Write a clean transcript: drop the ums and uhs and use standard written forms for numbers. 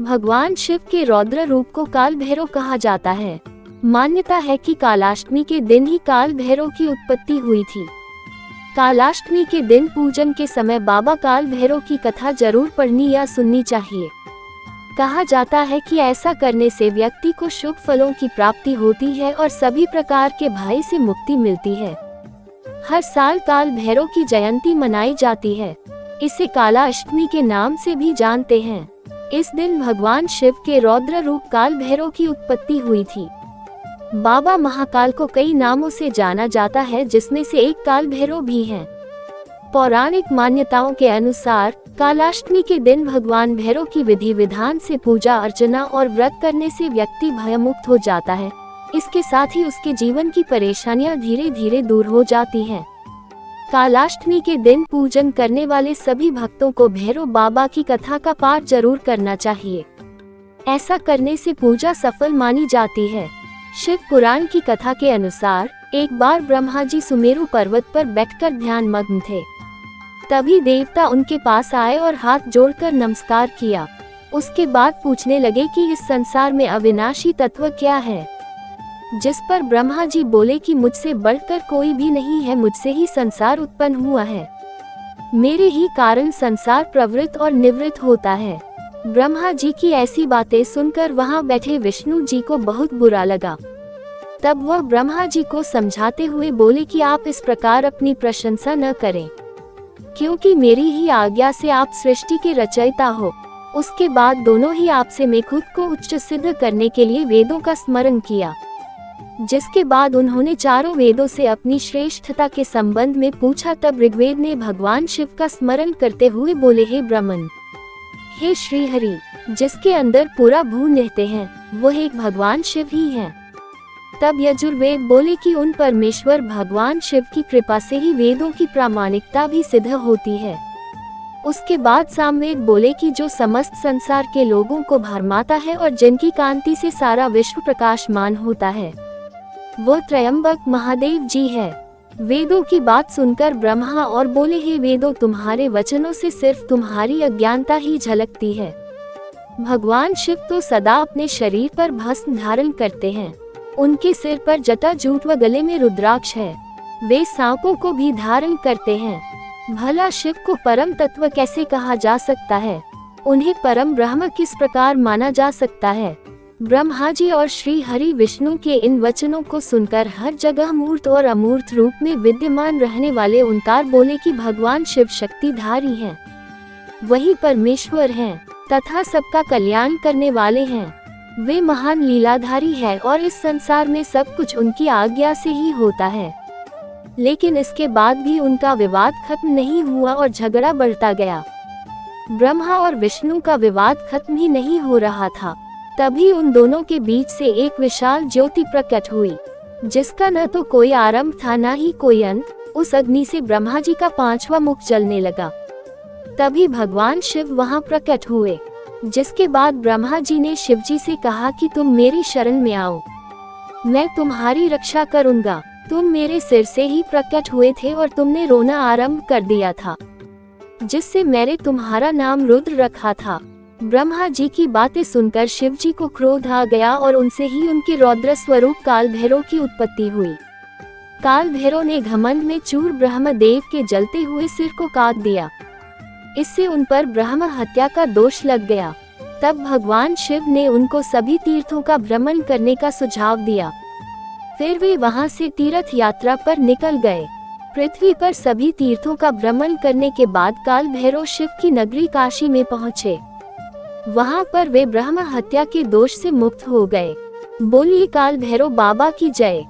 भगवान शिव के रौद्र रूप को काल भैरव कहा जाता है। मान्यता है कि कालाष्टमी के दिन ही काल भैरव की उत्पत्ति हुई थी। कालाष्टमी के दिन पूजन के समय बाबा काल भैरव की कथा जरूर पढ़नी या सुननी चाहिए। कहा जाता है कि ऐसा करने से व्यक्ति को शुभ फलों की प्राप्ति होती है और सभी प्रकार के भय से मुक्ति मिलती है। हर साल काल भैरव की जयंती मनाई जाती है। इसे कालाष्टमी के नाम से भी जानते हैं। इस दिन भगवान शिव के रौद्र रूप काल भैरव की उत्पत्ति हुई थी। बाबा महाकाल को कई नामों से जाना जाता है, जिसमें से एक काल भैरव भी है। पौराणिक मान्यताओं के अनुसार कालाष्टमी के दिन भगवान भैरव की विधि विधान से पूजा अर्चना और व्रत करने से व्यक्ति भयमुक्त हो जाता है। इसके साथ ही उसके जीवन की परेशानियां धीरे धीरे दूर हो जाती हैं। कालाष्टमी के दिन पूजन करने वाले सभी भक्तों को भैरव बाबा की कथा का पाठ जरूर करना चाहिए। ऐसा करने से पूजा सफल मानी जाती है। शिव पुराण की कथा के अनुसार एक बार ब्रह्मा जी सुमेरु पर्वत पर बैठकर ध्यान मग्न थे। तभी देवता उनके पास आए और हाथ जोड़कर नमस्कार किया। उसके बाद पूछने लगे कि इस संसार में अविनाशी तत्व क्या है। जिस पर ब्रह्मा जी बोले कि मुझसे बढ़कर कोई भी नहीं है, मुझसे ही संसार उत्पन्न हुआ है, मेरे ही कारण संसार प्रवृत्त और निवृत्त होता है। ब्रह्मा जी की ऐसी बातें सुनकर वहां बैठे विष्णु जी को बहुत बुरा लगा। तब वह ब्रह्मा जी को समझाते हुए बोले कि आप इस प्रकार अपनी प्रशंसा न करें, क्योंकि मेरी ही आज्ञा से आप सृष्टि के रचयिता हो। उसके बाद दोनों ही आपसे में खुद को उच्च सिद्ध करने के लिए वेदों का स्मरण किया। जिसके बाद उन्होंने चारों वेदों से अपनी श्रेष्ठता के संबंध में पूछा। तब ऋग्वेद ने भगवान शिव का स्मरण करते हुए बोले, हे ब्रह्मन, हे श्री हरि, जिसके अंदर पूरा भू रहते हैं, वह एक भगवान शिव ही हैं। तब यजुर्वेद बोले कि उन परमेश्वर भगवान शिव की कृपा से ही वेदों की प्रामाणिकता भी सिद्ध होती है। उसके बाद सामवेद बोले कि जो समस्त संसार के लोगों को भरमाता है और जिनकी कांति से सारा विश्व प्रकाशमान होता है, वो त्रयंबक महादेव जी है। वेदों की बात सुनकर ब्रह्मा और बोले, हे वेदों, तुम्हारे वचनों से सिर्फ तुम्हारी अज्ञानता ही झलकती है। भगवान शिव तो सदा अपने शरीर पर भस्म धारण करते हैं। उनके सिर पर जटा जूट व गले में रुद्राक्ष है। वे सांपों को भी धारण करते हैं। भला शिव को परम तत्व कैसे कहा जा सकता है? उन्हें परम ब्रह्म किस प्रकार माना जा सकता है? ब्रह्मा जी और श्री हरि विष्णु के इन वचनों को सुनकर हर जगह मूर्त और अमूर्त रूप में विद्यमान रहने वाले ओंकार बोले कि भगवान शिव शक्तिधारी हैं, वही परमेश्वर हैं तथा सबका कल्याण करने वाले हैं। वे महान लीलाधारी है और इस संसार में सब कुछ उनकी आज्ञा से ही होता है। लेकिन इसके बाद भी उनका विवाद खत्म नहीं हुआ और झगड़ा बढ़ता गया। ब्रह्मा और विष्णु का विवाद खत्म ही नहीं हो रहा था। तभी उन दोनों के बीच से एक विशाल ज्योति प्रकट हुई, जिसका न तो कोई आरंभ था न ही कोई अंत। उस अग्नि से ब्रह्मा जी का 5वां मुख जलने लगा। तभी भगवान शिव वहां प्रकट हुए। जिसके बाद ब्रह्मा जी ने शिव जी से कहा कि तुम मेरी शरण में आओ, मैं तुम्हारी रक्षा करूंगा। तुम मेरे सिर से ही प्रकट हुए थे और तुमने रोना आरंभ कर दिया था, जिससे मैंने तुम्हारा नाम रुद्र रखा था। ब्रह्मा जी की बातें सुनकर शिव जी को क्रोध आ गया और उनसे ही उनके रौद्र स्वरूप काल भैरव की उत्पत्ति हुई। काल भैरव ने घमंड में चूर ब्रह्मदेव के जलते हुए सिर को काट दिया। इससे उन पर ब्रह्म हत्या का दोष लग गया। तब भगवान शिव ने उनको सभी तीर्थों का भ्रमण करने का सुझाव दिया। फिर वे वहां से तीर्थ यात्रा पर निकल गए। पृथ्वी पर सभी तीर्थों का भ्रमण करने के बाद काल भैरव शिव की नगरी काशी में पहुँचे। वहां पर वे ब्रह्म हत्या के दोष से मुक्त हो गए। बोलिए काल भैरव बाबा की जय।